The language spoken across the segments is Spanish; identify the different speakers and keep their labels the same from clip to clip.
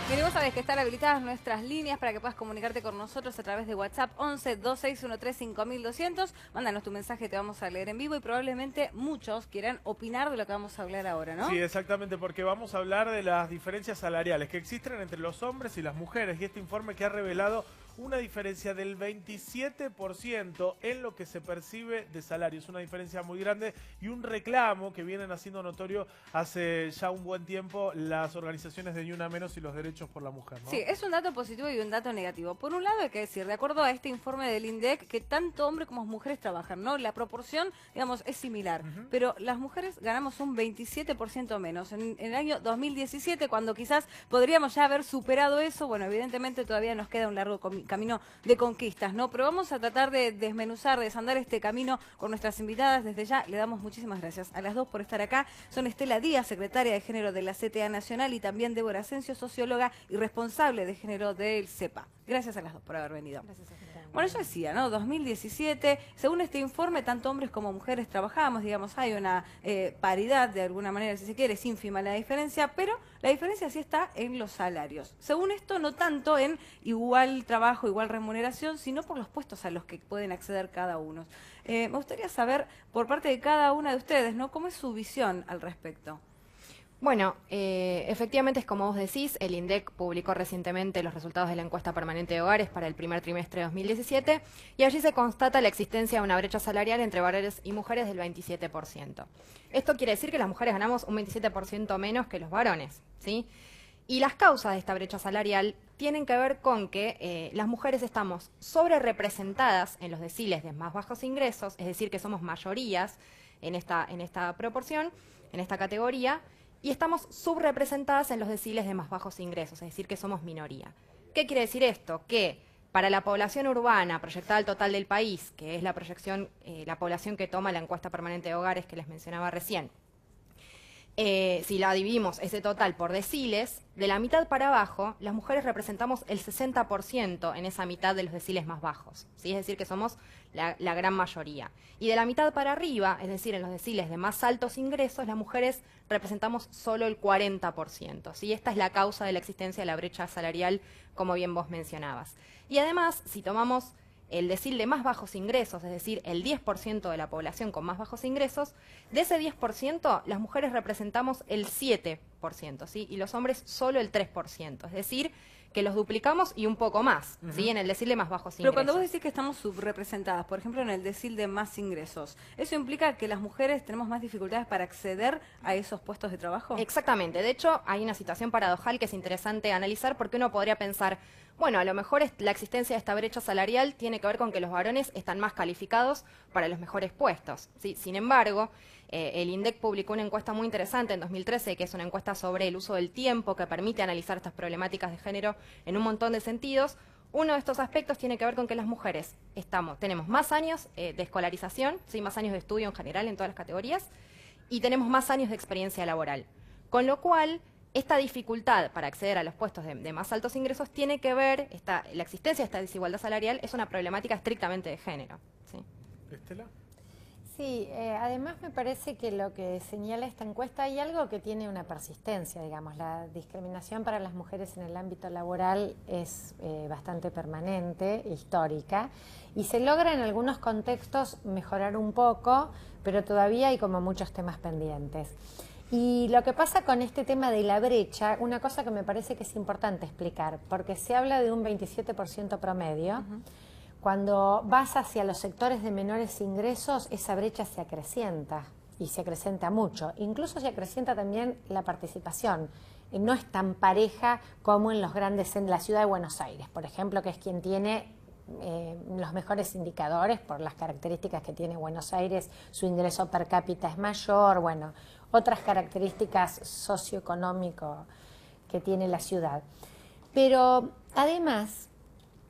Speaker 1: Mire, vos sabés que están habilitadas nuestras líneas para que puedas comunicarte con nosotros a través de WhatsApp 11 2613 5200. Mándanos tu mensaje, te vamos a leer en vivo y probablemente muchos quieran opinar de lo que vamos a hablar ahora, ¿no?
Speaker 2: Sí, exactamente, porque vamos a hablar de las diferencias salariales que existen entre los hombres y las mujeres y este informe que ha revelado una diferencia del 27% en lo que se percibe de salario. Es una diferencia muy grande y un reclamo que vienen haciendo notorio hace ya un buen tiempo las organizaciones de Ni Una Menos y los derechos por la mujer, ¿no?
Speaker 1: Sí, es un dato positivo y un dato negativo. Por un lado hay que decir, de acuerdo a este informe del INDEC, que tanto hombres como mujeres trabajan, ¿no? La proporción, digamos, es similar, pero las mujeres ganamos un 27% menos. En el año 2017, cuando quizás podríamos ya haber superado eso, bueno, evidentemente todavía nos queda un largo camino de conquistas, ¿no? Pero vamos a tratar de desmenuzar, de desandar este camino con nuestras invitadas. Desde ya le damos muchísimas gracias a las dos por estar acá. Son Estela Díaz, secretaria de Género de la CTA Nacional, y también Débora Asensio, socióloga y responsable de género del CEPA. Gracias a las dos por haber venido.
Speaker 3: Gracias a usted.
Speaker 1: Bueno, yo decía, ¿no? 2017, según este informe, tanto hombres como mujeres trabajamos, digamos, hay una paridad de alguna manera, si se quiere, es ínfima la diferencia, pero la diferencia sí está en los salarios. Según esto, no tanto en igual trabajo, igual remuneración, sino por los puestos a los que pueden acceder cada uno. Me gustaría saber, por parte de cada una de ustedes, ¿no? ¿Cómo es su visión al respecto?
Speaker 3: Bueno, efectivamente es como vos decís, el INDEC publicó recientemente los resultados de la encuesta permanente de hogares para el primer trimestre de 2017 y allí se constata la existencia de una brecha salarial entre varones y mujeres del 27%. Esto quiere decir que las mujeres ganamos un 27% menos que los varones, ¿sí? Y las causas de esta brecha salarial tienen que ver con que las mujeres estamos sobre representadas en los deciles de más bajos ingresos, es decir, que somos mayorías en esta proporción, en esta categoría, y estamos subrepresentadas en los deciles de más bajos ingresos, es decir, que somos minoría. ¿Qué quiere decir esto? Que para la población urbana proyectada al total del país, que es la proyección, la población que toma la encuesta permanente de hogares que les mencionaba recién, si la dividimos ese total por deciles, de la mitad para abajo, las mujeres representamos el 60% en esa mitad de los deciles más bajos, ¿sí? Es decir, que somos la gran mayoría. Y de la mitad para arriba, es decir, en los deciles de más altos ingresos, las mujeres representamos solo el 40%, ¿sí? Esta es la causa de la existencia de la brecha salarial, como bien vos mencionabas. Y además, si tomamos el decil de más bajos ingresos, es decir, el 10% de la población con más bajos ingresos, de ese 10% las mujeres representamos el 7%, ¿sí? Y los hombres solo el 3%, es decir, que los duplicamos y un poco más, ¿sí? En el decil de más bajos ingresos.
Speaker 1: Pero cuando vos decís que estamos subrepresentadas, por ejemplo, en el decil de más ingresos, ¿eso implica que las mujeres tenemos más dificultades para acceder a esos puestos de trabajo?
Speaker 3: Exactamente. De hecho, hay una situación paradojal que es interesante analizar porque uno podría pensar, bueno, a lo mejor la existencia de esta brecha salarial tiene que ver con que los varones están más calificados para los mejores puestos, ¿sí? Sin embargo, el INDEC publicó una encuesta muy interesante en 2013, que es una encuesta sobre el uso del tiempo que permite analizar estas problemáticas de género en un montón de sentidos. Uno de estos aspectos tiene que ver con que las mujeres tenemos más años de escolarización, ¿sí? Más años de estudio en general en todas las categorías, y tenemos más años de experiencia laboral. Con lo cual, esta dificultad para acceder a los puestos de más altos ingresos tiene que ver, la existencia de esta desigualdad salarial es una problemática estrictamente de género, ¿sí?
Speaker 2: ¿Estela?
Speaker 4: Sí, además me parece que lo que señala esta encuesta hay algo que tiene una persistencia, digamos, la discriminación para las mujeres en el ámbito laboral es bastante permanente, histórica, y se logra en algunos contextos mejorar un poco, pero todavía hay como muchos temas pendientes. Y lo que pasa con este tema de la brecha, una cosa que me parece que es importante explicar, porque se habla de un 27% promedio. Cuando vas hacia los sectores de menores ingresos, esa brecha se acrecienta y se acrecienta mucho. Incluso se acrecienta también la participación. No es tan pareja como en la ciudad de Buenos Aires, por ejemplo, que es quien tiene los mejores indicadores por las características que tiene Buenos Aires. Su ingreso per cápita es mayor, bueno, otras características socioeconómicas que tiene la ciudad. Pero además,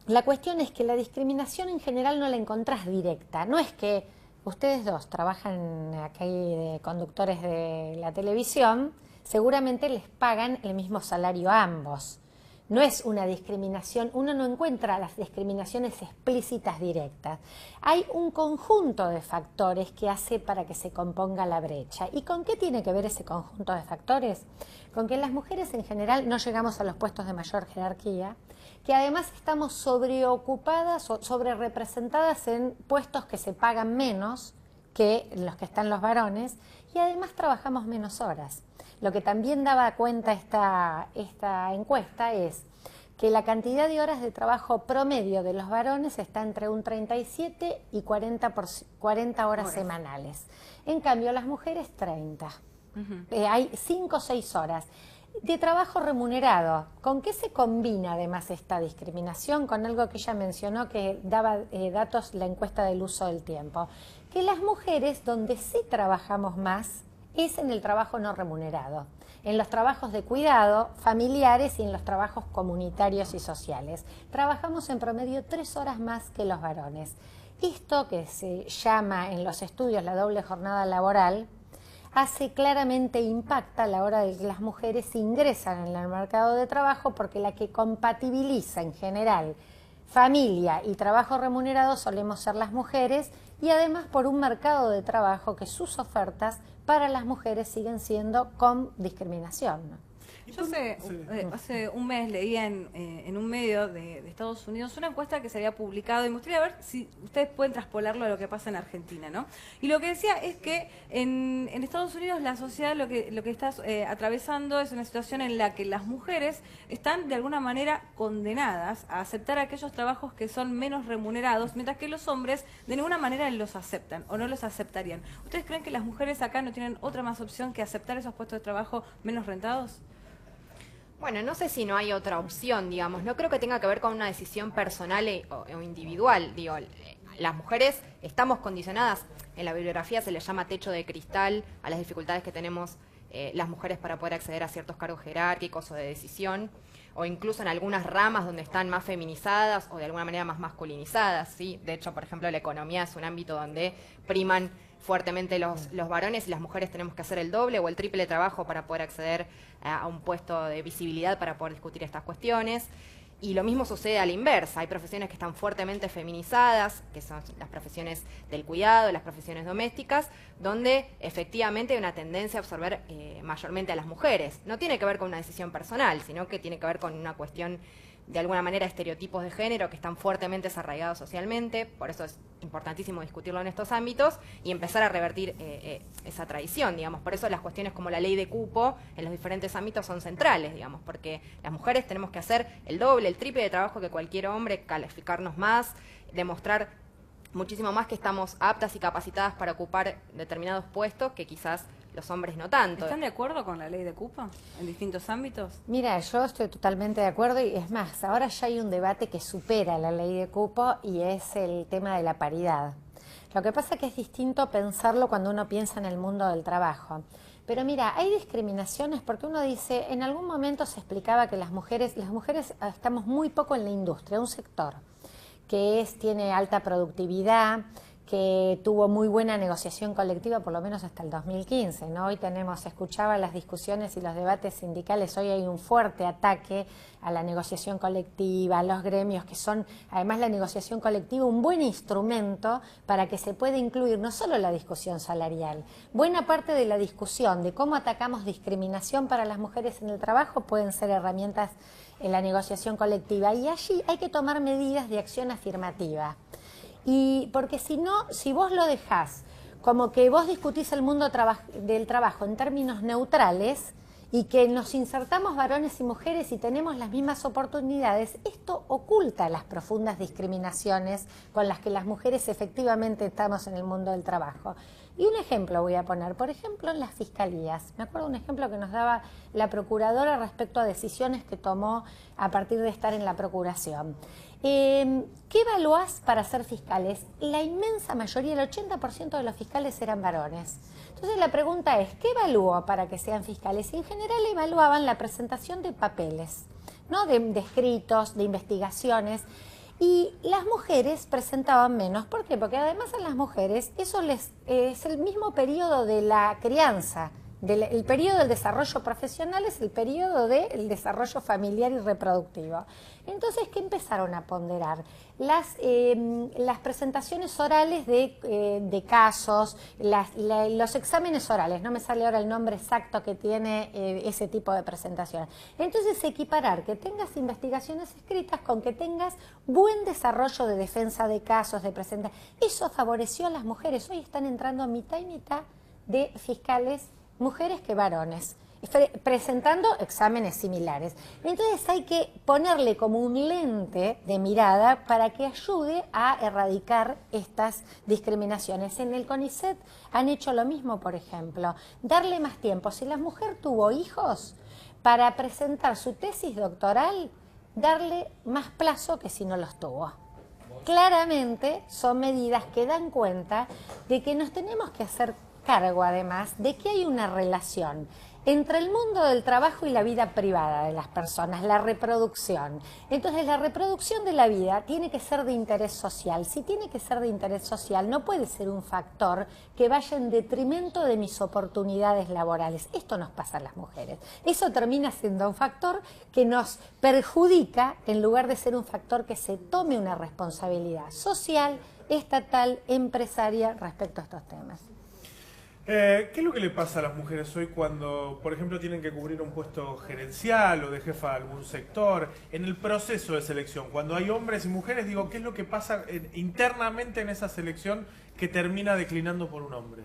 Speaker 4: la cuestión es que la discriminación en general no la encontrás directa. No es que ustedes dos trabajan aquí de conductores de la televisión, seguramente les pagan el mismo salario a ambos. No es una discriminación, uno no encuentra las discriminaciones explícitas directas. Hay un conjunto de factores que hace para que se componga la brecha. ¿Y con qué tiene que ver ese conjunto de factores? Con que las mujeres en general no llegamos a los puestos de mayor jerarquía, que además estamos sobreocupadas o sobrerepresentadas en puestos que se pagan menos que los que están los varones, y además trabajamos menos horas. Lo que también daba cuenta esta encuesta es que la cantidad de horas de trabajo promedio de los varones está entre un 37 y 40 horas semanales. En cambio, las mujeres 30. Hay 5 o 6 horas de trabajo remunerado. ¿Con qué se combina además esta discriminación? Con algo que ella mencionó que daba datos la encuesta del uso del tiempo. Que las mujeres donde sí trabajamos más es en el trabajo no remunerado, en los trabajos de cuidado familiares y en los trabajos comunitarios y sociales. Trabajamos en promedio 3 horas más que los varones. Esto que se llama en los estudios la doble jornada laboral hace claramente impacta a la hora de que las mujeres ingresan en el mercado de trabajo, porque la que compatibiliza en general familia y trabajo remunerado solemos ser las mujeres, y además por un mercado de trabajo que sus ofertas para las mujeres siguen siendo con discriminación, ¿no?
Speaker 1: Yo hace un mes leía en un medio de Estados Unidos una encuesta que se había publicado y me gustaría ver si ustedes pueden traspolarlo a lo que pasa en Argentina, ¿no? Y lo que decía es que en Estados Unidos la sociedad lo que está atravesando es una situación en la que las mujeres están de alguna manera condenadas a aceptar aquellos trabajos que son menos remunerados, mientras que los hombres de ninguna manera los aceptan o no los aceptarían. ¿Ustedes creen que las mujeres acá no tienen otra más opción que aceptar esos puestos de trabajo menos rentados?
Speaker 3: Bueno, no sé si no hay otra opción, digamos. No creo que tenga que ver con una decisión personal o individual. Digo, las mujeres estamos condicionadas, en la bibliografía se les llama techo de cristal a las dificultades que tenemos las mujeres para poder acceder a ciertos cargos jerárquicos o de decisión, o incluso en algunas ramas donde están más feminizadas o de alguna manera más masculinizadas, ¿sí? De hecho, por ejemplo, la economía es un ámbito donde priman fuertemente los varones y las mujeres tenemos que hacer el doble o el triple trabajo para poder acceder a un puesto de visibilidad para poder discutir estas cuestiones. Y lo mismo sucede a la inversa. Hay profesiones que están fuertemente feminizadas, que son las profesiones del cuidado, las profesiones domésticas, donde efectivamente hay una tendencia a absorber mayormente a las mujeres. No tiene que ver con una decisión personal, sino que tiene que ver con una cuestión de alguna manera estereotipos de género que están fuertemente desarraigados socialmente. Por eso es importantísimo discutirlo en estos ámbitos y empezar a revertir esa tradición, digamos. Por eso las cuestiones como la ley de cupo en los diferentes ámbitos son centrales, digamos, porque las mujeres tenemos que hacer el doble, el triple de trabajo que cualquier hombre, calificarnos más, demostrar muchísimo más que estamos aptas y capacitadas para ocupar determinados puestos que quizás los hombres no tanto.
Speaker 1: ¿Están de acuerdo con la ley de cupo en distintos ámbitos?
Speaker 4: Mira, yo estoy totalmente de acuerdo, y es más, ahora ya hay un debate que supera la ley de cupo y es el tema de la paridad. Lo que pasa es que es distinto pensarlo cuando uno piensa en el mundo del trabajo. Pero mira, hay discriminaciones porque uno dice, en algún momento se explicaba que las mujeres estamos muy poco en la industria, un sector que tiene alta productividad, que tuvo muy buena negociación colectiva, por lo menos hasta el 2015, ¿no? Hoy escuchaba las discusiones y los debates sindicales, hoy hay un fuerte ataque a la negociación colectiva, a los gremios, que son, además la negociación colectiva, un buen instrumento para que se pueda incluir no solo la discusión salarial, buena parte de la discusión de cómo atacamos discriminación para las mujeres en el trabajo pueden ser herramientas en la negociación colectiva, y allí hay que tomar medidas de acción afirmativa. Y porque si no, si vos lo dejás como que vos discutís el mundo del trabajo en términos neutrales y que nos insertamos varones y mujeres y tenemos las mismas oportunidades, esto oculta las profundas discriminaciones con las que las mujeres efectivamente estamos en el mundo del trabajo. Y un ejemplo voy a poner, por ejemplo, en las fiscalías. Me acuerdo un ejemplo que nos daba la procuradora respecto a decisiones que tomó a partir de estar en la procuración. ¿Qué evaluás para ser fiscales? La inmensa mayoría, el 80% de los fiscales eran varones. Entonces la pregunta es, ¿qué evalúo para que sean fiscales? Y en general evaluaban la presentación de papeles, ¿no? de escritos, de investigaciones. Y las mujeres presentaban menos. ¿Por qué? Porque además a las mujeres eso es el mismo periodo de la crianza El periodo del desarrollo profesional es el periodo del desarrollo familiar y reproductivo. Entonces, ¿qué empezaron a ponderar? Las presentaciones orales de casos, los exámenes orales, no me sale ahora el nombre exacto que tiene ese tipo de presentaciones. Entonces, equiparar que tengas investigaciones escritas con que tengas buen desarrollo de defensa de casos, de presentación. Eso favoreció a las mujeres. Hoy están entrando mitad y mitad de fiscales mujeres que varones, presentando exámenes similares. Entonces hay que ponerle como un lente de mirada para que ayude a erradicar estas discriminaciones. En el CONICET han hecho lo mismo, por ejemplo, darle más tiempo. Si la mujer tuvo hijos, para presentar su tesis doctoral, darle más plazo que si no los tuvo. Claramente son medidas que dan cuenta de que nos tenemos que hacer cargo, además, de que hay una relación entre el mundo del trabajo y la vida privada de las personas, la reproducción. Entonces, la reproducción de la vida tiene que ser de interés social. Si tiene que ser de interés social, no puede ser un factor que vaya en detrimento de mis oportunidades laborales. Esto nos pasa a las mujeres. Eso termina siendo un factor que nos perjudica en lugar de ser un factor que se tome una responsabilidad social, estatal, empresaria respecto a estos temas.
Speaker 2: ¿Qué es lo que le pasa a las mujeres hoy cuando, por ejemplo, tienen que cubrir un puesto gerencial o de jefa de algún sector? En el proceso de selección, cuando hay hombres y mujeres, digo, ¿qué es lo que pasa internamente en esa selección que termina declinando por un hombre?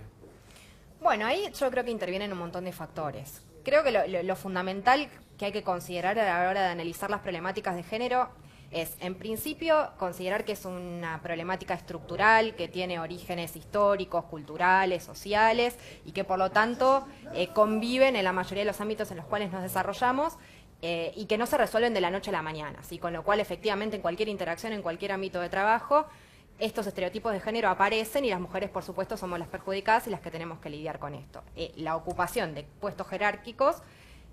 Speaker 3: Bueno, ahí yo creo que intervienen un montón de factores. Creo que lo fundamental que hay que considerar a la hora de analizar las problemáticas de género es, en principio, considerar que es una problemática estructural, que tiene orígenes históricos, culturales, sociales, y que por lo tanto conviven en la mayoría de los ámbitos en los cuales nos desarrollamos y que no se resuelven de la noche a la mañana, ¿sí? Con lo cual, efectivamente, en cualquier interacción, en cualquier ámbito de trabajo, estos estereotipos de género aparecen y las mujeres, por supuesto, somos las perjudicadas y las que tenemos que lidiar con esto. La ocupación de puestos jerárquicos,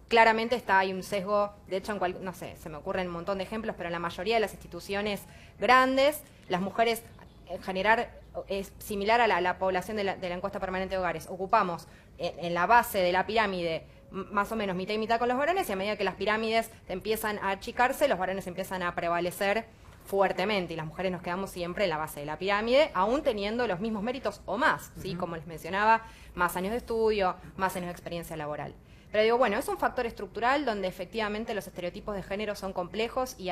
Speaker 3: claramente hay un sesgo, de hecho, no sé, se me ocurren un montón de ejemplos, pero en la mayoría de las instituciones grandes, las mujeres, en general, es similar a la población de la encuesta permanente de hogares. Ocupamos en la base de la pirámide más o menos mitad y mitad con los varones, y a medida que las pirámides empiezan a achicarse, los varones empiezan a prevalecer fuertemente, y las mujeres nos quedamos siempre en la base de la pirámide, aún teniendo los mismos méritos o más, ¿sí? Como les mencionaba, más años de estudio, más años de experiencia laboral. Pero digo, bueno, es un factor estructural donde efectivamente los estereotipos de género son complejos y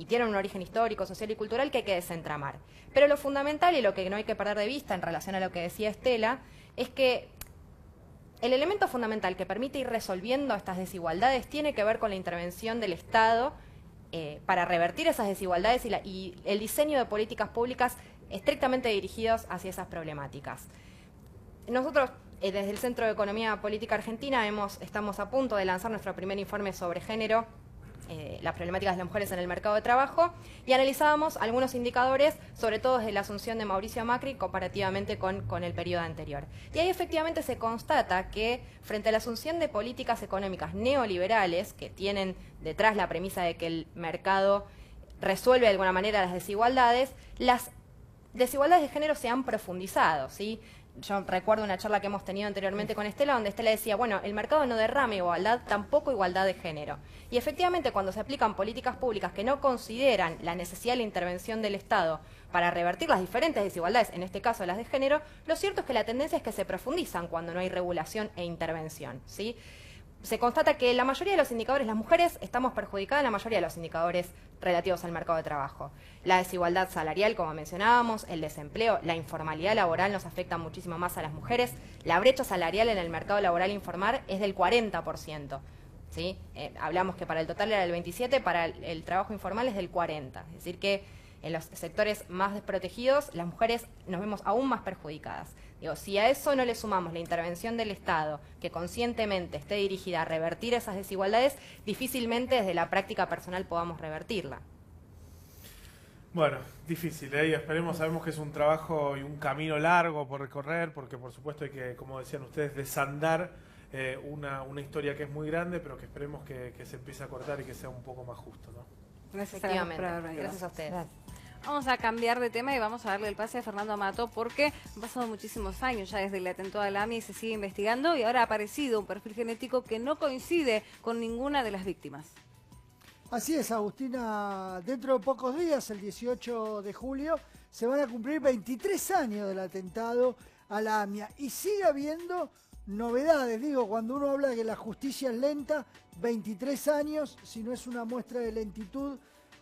Speaker 3: tienen un origen histórico, social y cultural que hay que desentramar. Pero lo fundamental y lo que no hay que perder de vista en relación a lo que decía Estela es que el elemento fundamental que permite ir resolviendo estas desigualdades tiene que ver con la intervención del Estado para revertir esas desigualdades y el diseño de políticas públicas estrictamente dirigidos hacia esas problemáticas. Nosotros, desde el Centro de Economía Política Argentina, estamos a punto de lanzar nuestro primer informe sobre género, las problemáticas de las mujeres en el mercado de trabajo, y analizábamos algunos indicadores, sobre todo desde la asunción de Mauricio Macri, comparativamente con el periodo anterior. Y ahí efectivamente se constata que, frente a la asunción de políticas económicas neoliberales, que tienen detrás la premisa de que el mercado resuelve de alguna manera las desigualdades de género se han profundizado, ¿sí? Yo recuerdo una charla que hemos tenido anteriormente con Estela, donde Estela decía, bueno, el mercado no derrama igualdad, tampoco igualdad de género. Y efectivamente, cuando se aplican políticas públicas que no consideran la necesidad de la intervención del Estado para revertir las diferentes desigualdades, en este caso las de género, lo cierto es que la tendencia es que se profundizan cuando no hay regulación e intervención, ¿sí? Se constata que la mayoría de los indicadores, las mujeres estamos perjudicadas en la mayoría de los indicadores relativos al mercado de trabajo. La desigualdad salarial, como mencionábamos, el desempleo, la informalidad laboral nos afecta muchísimo más a las mujeres. La brecha salarial en el mercado laboral informal es del 40%. ¿Sí? Hablamos que para el total era del 27%, para el trabajo informal es del 40%. Es decir que en los sectores más desprotegidos, las mujeres nos vemos aún más perjudicadas. Digo, si a eso no le sumamos la intervención del Estado, que conscientemente esté dirigida a revertir esas desigualdades, difícilmente desde la práctica personal podamos revertirla.
Speaker 2: Bueno, difícil, y esperemos, sabemos que es un trabajo y un camino largo por recorrer, porque por supuesto hay que, como decían ustedes, desandar una historia que es muy grande, pero que esperemos que se empiece a cortar y que sea un poco más justo, ¿no?
Speaker 1: Gracias
Speaker 3: Efectivamente. Gracias a ustedes.
Speaker 4: Gracias.
Speaker 1: Vamos a cambiar de tema y vamos a darle el pase a Fernando Amato porque han pasado muchísimos años ya desde el atentado a la AMIA y se sigue investigando y ahora ha aparecido un perfil genético que no coincide con ninguna de las víctimas.
Speaker 5: Así es, Agustina, dentro de pocos días, el 18 de julio, se van a cumplir 23 años del atentado a la AMIA y sigue habiendo novedades. Digo, cuando uno habla de que la justicia es lenta, 23 años, si no es una muestra de lentitud,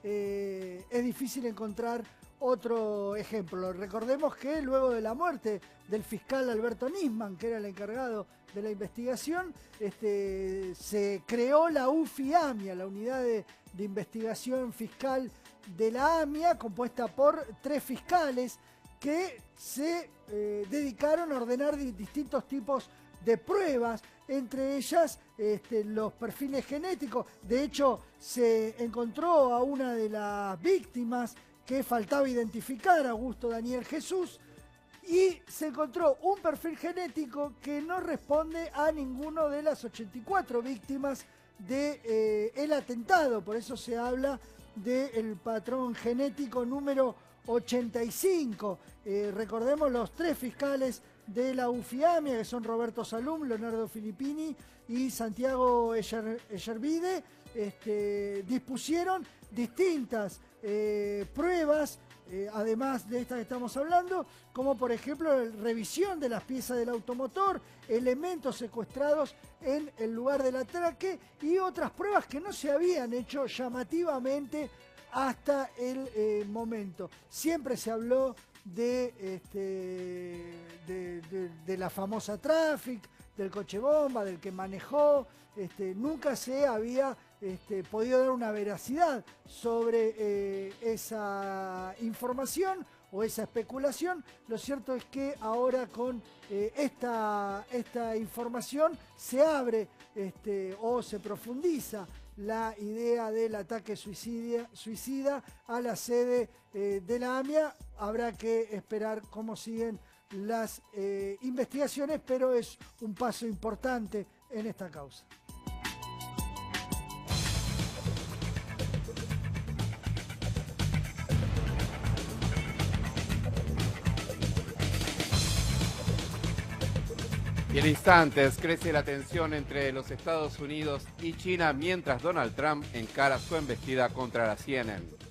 Speaker 5: es difícil encontrar otro ejemplo. Recordemos que luego de la muerte del fiscal Alberto Nisman, que era el encargado de la investigación, se creó la UFI-AMIA, la Unidad de Investigación Fiscal de la AMIA, compuesta por 3 fiscales que se dedicaron a ordenar distintos tipos de pruebas, entre ellas los perfiles genéticos. De hecho, se encontró a una de las víctimas que faltaba identificar, Augusto Daniel Jesús, y se encontró un perfil genético que no responde a ninguno de las 84 víctimas del atentado. Por eso se habla del patrón genético número 85. Recordemos los 3 fiscales de la UFI-AMIA, que son Roberto Salum, Leonardo Filippini y Santiago Eyervide, dispusieron distintas pruebas, además de esta que estamos hablando, como por ejemplo la revisión de las piezas del automotor, elementos secuestrados en el lugar del atraque y otras pruebas que no se habían hecho llamativamente hasta el momento. Siempre se habló de la famosa Traffic, del coche bomba, del que manejó. Nunca se había podido dar una veracidad sobre esa información o esa especulación. Lo cierto es que ahora con esta información se abre o se profundiza la idea del ataque suicida a la sede de la AMIA. Habrá que esperar cómo siguen las investigaciones, pero es un paso importante en esta causa.
Speaker 6: Y en instantes crece la tensión entre los Estados Unidos y China mientras Donald Trump encara su embestida contra la CNN.